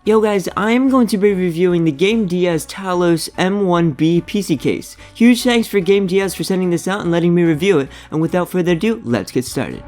Yo guys, I am going to be reviewing the GAMDIAS TALOS M1B PC case. Huge thanks for GAMDIAS for sending this out and letting me review it, and without further ado, let's get started.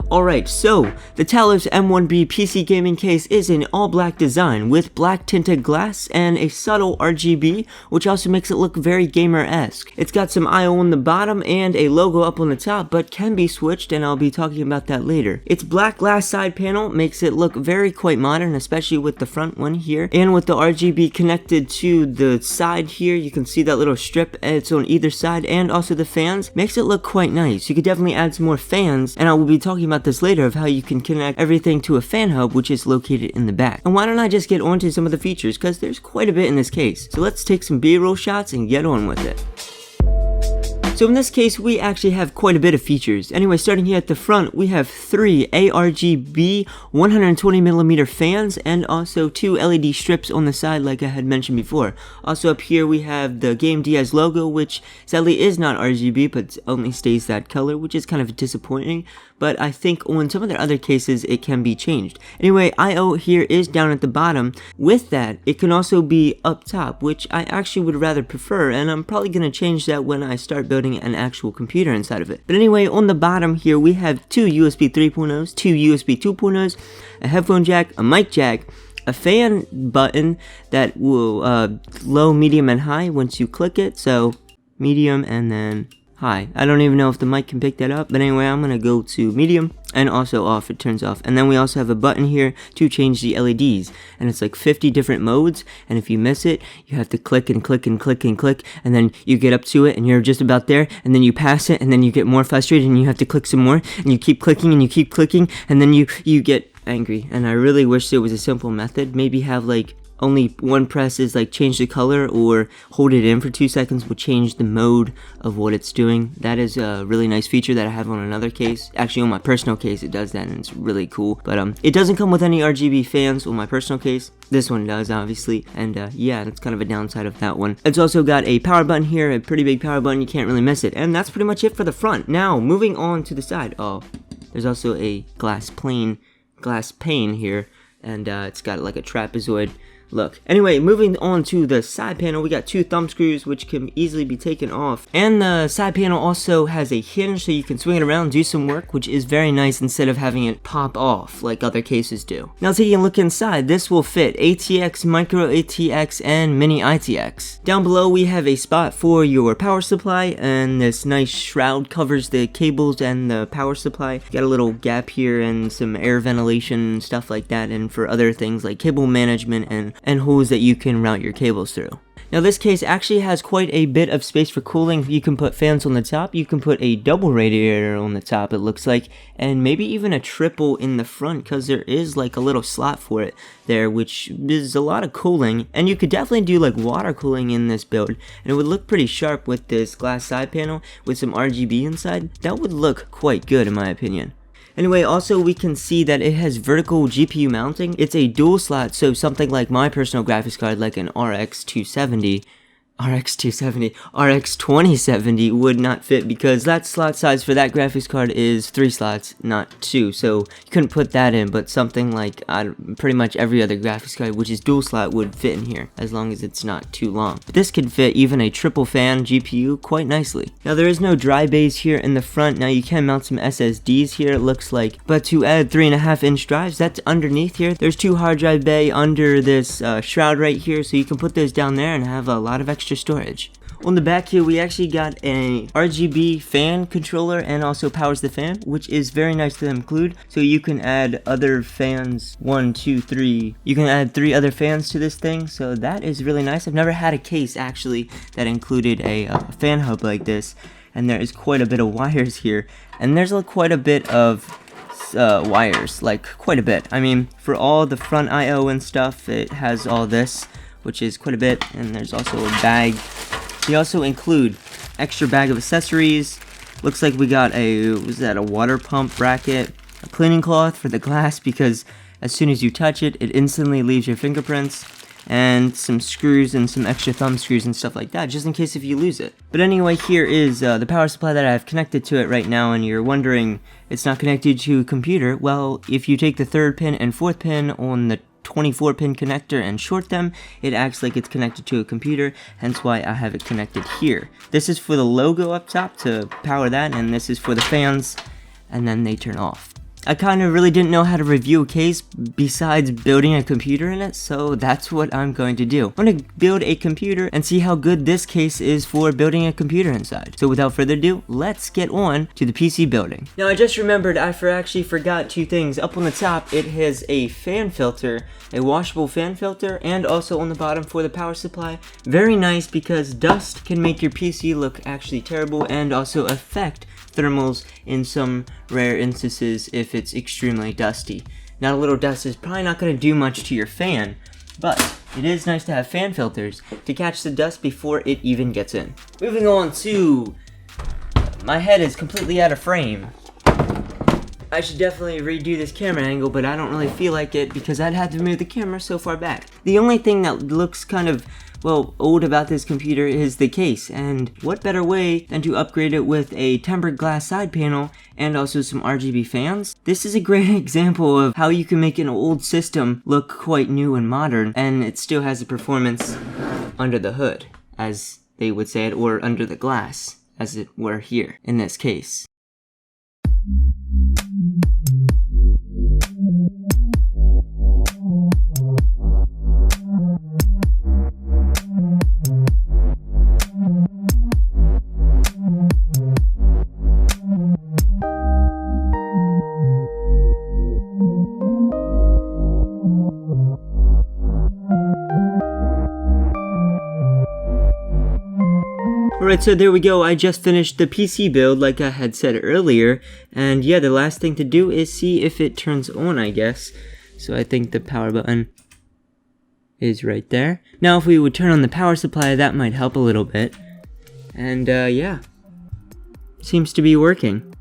Alright, so the Talos M1B PC gaming case is an all-black design with black tinted glass and a subtle RGB, which also makes it look very gamer-esque. It's got some I/O on the bottom and a logo up on the top, but can be switched, and I'll be talking about that later. Its black glass side panel makes it look very quite modern, especially with the front one here, and with the RGB connected to the side here. You can see that little strip, it's on either side, and also the fans makes it look quite nice. You could definitely add some more fans, and I will be talking about this later of how you can connect everything to a fan hub, which is located in the back. And why don't I just get on to some of the features, because there's quite a bit in this case. So let's take some B-roll shots and get on with it. So in this case, we actually have quite a bit of features. Anyway, starting here at the front, we have 3 ARGB 120mm fans and also 2 LED strips on the side like I had mentioned before. Also up here we have the GAMDIAS logo, which sadly is not RGB but only stays that color, which is kind of disappointing. But I think on some of the other cases it can be changed. Anyway, I/O here is down at the bottom. With that, it can also be up top, which I actually would rather prefer, and I'm probably going to change that when I start building an actual computer inside of it. But anyway, on the bottom here we have 2 USB 3.0s, 2 USB 2.0s, a headphone jack, a mic jack, a fan button that will low, medium, and high once you click it. So medium and then high. I don't even know if the mic can pick that up, but anyway, I'm gonna go to medium and also off. It turns off. And then we also have a button here to change the LEDs, and it's like 50 different modes, and if you miss it, you have to click and click and click and click, and then you get up to it and you're just about there, and then you pass it, and then you get more frustrated and you have to click some more, and you keep clicking and you keep clicking, and then you get angry. And I really wish there was a simple method. Maybe have like only one press is like change the color, or hold it in for 2 seconds will change the mode of what it's doing. That is a really nice feature that I have on another case. Actually on my personal case it does that, and it's really cool. But it doesn't come with any RGB fans on my personal case. This one does, obviously, and yeah, that's kind of a downside of that one. It's also got a power button here, a pretty big power button, you can't really miss it. And that's pretty much it for the front. Now moving on to the side. Oh, there's also a glass pane here, and it's got like a trapezoid look. Anyway, moving on to the side panel, we got 2 thumb screws which can easily be taken off, and the side panel also has a hinge so you can swing it around and do some work, which is very nice instead of having it pop off like other cases do. Now taking a look inside, this will fit ATX, micro ATX, and mini ITX. Down below we have a spot for your power supply, and this nice shroud covers the cables and the power supply. Got a little gap here and some air ventilation and stuff like that, and for other things like cable management and holes that you can route your cables through. Now this case actually has quite a bit of space for cooling. You can put fans on the top, you can put a double radiator on the top it looks like, and maybe even a triple in the front, because there is like a little slot for it there, which is a lot of cooling. And you could definitely do like water cooling in this build, and it would look pretty sharp with this glass side panel with some RGB inside. That would look quite good in my opinion. Anyway, also we can see that it has vertical GPU mounting. It's a dual slot, so something like my personal graphics card, like an RX 2070 would not fit, because that slot size for that graphics card is 3 slots, not 2, so you couldn't put that in. But something like pretty much every other graphics card which is dual slot would fit in here, as long as it's not too long. But this could fit even a triple fan GPU quite nicely. Now there is no dry bays here in the front. Now you can mount some SSDs here it looks like, but to add 3.5-inch drives, that's underneath here. There's 2 hard drive bay under this shroud right here, so you can put those down there and have a lot of extra storage. On the back here, we actually got a RGB fan controller and also powers the fan, which is very nice to include. So you can add other fans, 1, 2, 3. You can add 3 other fans to this thing, so that is really nice. I've never had a case actually that included a fan hub like this, and there is quite a bit of wires here, and there's quite a bit of wires, like quite a bit. I mean, for all the front I/O and stuff, it has all this, which is quite a bit, and there's also a bag. We also include extra bag of accessories. Looks like we got a water pump bracket, a cleaning cloth for the glass because as soon as you touch it, it instantly leaves your fingerprints, and some screws and some extra thumb screws and stuff like that, just in case if you lose it. But anyway, here is the power supply that I have connected to it right now, and you're wondering it's not connected to a computer. Well, if you take the 3rd pin and 4th pin on the 24-pin connector and short them, it acts like it's connected to a computer, hence why I have it connected here. This is for the logo up top to power that, and this is for the fans, and then they turn off. I kind of really didn't know how to review a case besides building a computer in it, so that's what I'm going to do. I'm going to build a computer and see how good this case is for building a computer inside. So without further ado, let's get on to the PC building. Now I just remembered I actually forgot 2 things. Up on the top, it has a fan filter, a washable fan filter, and also on the bottom for the power supply. Very nice because dust can make your PC look actually terrible and also affect thermals in some rare instances if it's extremely dusty. Now, a little dust is probably not going to do much to your fan, but it is nice to have fan filters to catch the dust before it even gets in. Moving on to... my head is completely out of frame. I should definitely redo this camera angle, but I don't really feel like it because I'd have to move the camera so far back. The only thing that looks kind of, well, old about this computer is the case, and what better way than to upgrade it with a tempered glass side panel and also some RGB fans? This is a great example of how you can make an old system look quite new and modern, and it still has the performance under the hood, as they would say it, or under the glass, as it were here, in this case. Alright, so there we go. I just finished the PC build like I had said earlier, and yeah, the last thing to do is see if it turns on, I guess. So I think the power button is right there. Now if we would turn on the power supply, that might help a little bit. And yeah, seems to be working.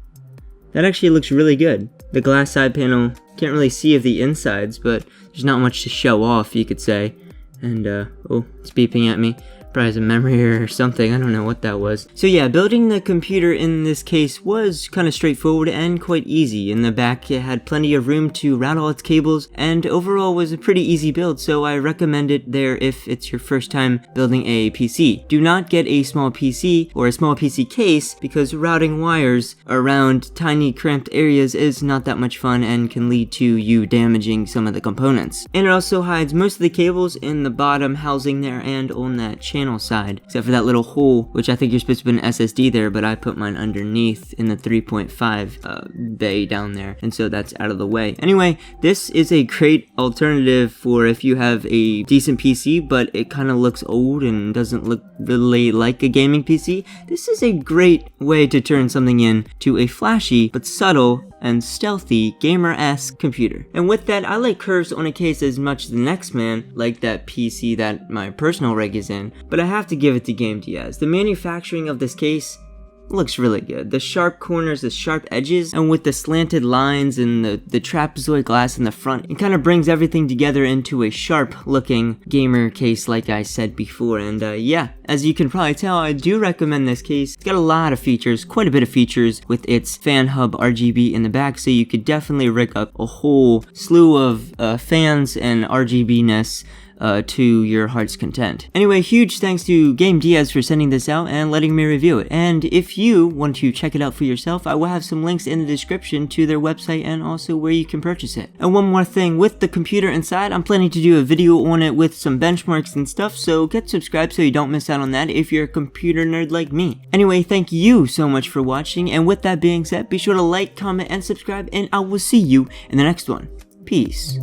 That actually looks really good. The glass side panel, can't really see of the insides, but there's not much to show off, you could say. And oh, it's beeping at me. Probably has a memory error or something, I don't know what that was. So yeah, building the computer in this case was kind of straightforward and quite easy. In the back it had plenty of room to route all its cables, and overall was a pretty easy build, so I recommend it there if it's your first time building a PC. Do not get a small PC or a small PC case because routing wires around tiny cramped areas is not that much fun and can lead to you damaging some of the components. And it also hides most of the cables in the bottom housing there and on that channel side, except for that little hole, which I think you're supposed to put an SSD there, but I put mine underneath in the 3.5 bay down there, and so that's out of the way. Anyway, this is a great alternative for if you have a decent PC, but it kind of looks old and doesn't look really like a gaming PC. This is a great way to turn something into a flashy, but subtle, and stealthy, gamer-esque computer. And with that, I like curves on a case as much as the next man, like that PC that my personal rig is in, but I have to give it to GAMDIAS. The manufacturing of this case looks really good. The sharp corners, the sharp edges, and with the slanted lines and the trapezoid glass in the front, it kind of brings everything together into a sharp looking gamer case like I said before. And yeah, as you can probably tell, I do recommend this case. It's got a lot of features, quite a bit of features with its fan hub RGB in the back, so you could definitely rig up a whole slew of fans and RGB-ness to your heart's content. Anyway, huge thanks to GAMDIAS for sending this out and letting me review it. And if you want to check it out for yourself, I will have some links in the description to their website and also where you can purchase it. And one more thing, with the computer inside, I'm planning to do a video on it with some benchmarks and stuff, so get subscribed so you don't miss out on that if you're a computer nerd like me. Anyway, thank you so much for watching, and with that being said, be sure to like, comment, and subscribe, and I will see you in the next one. Peace.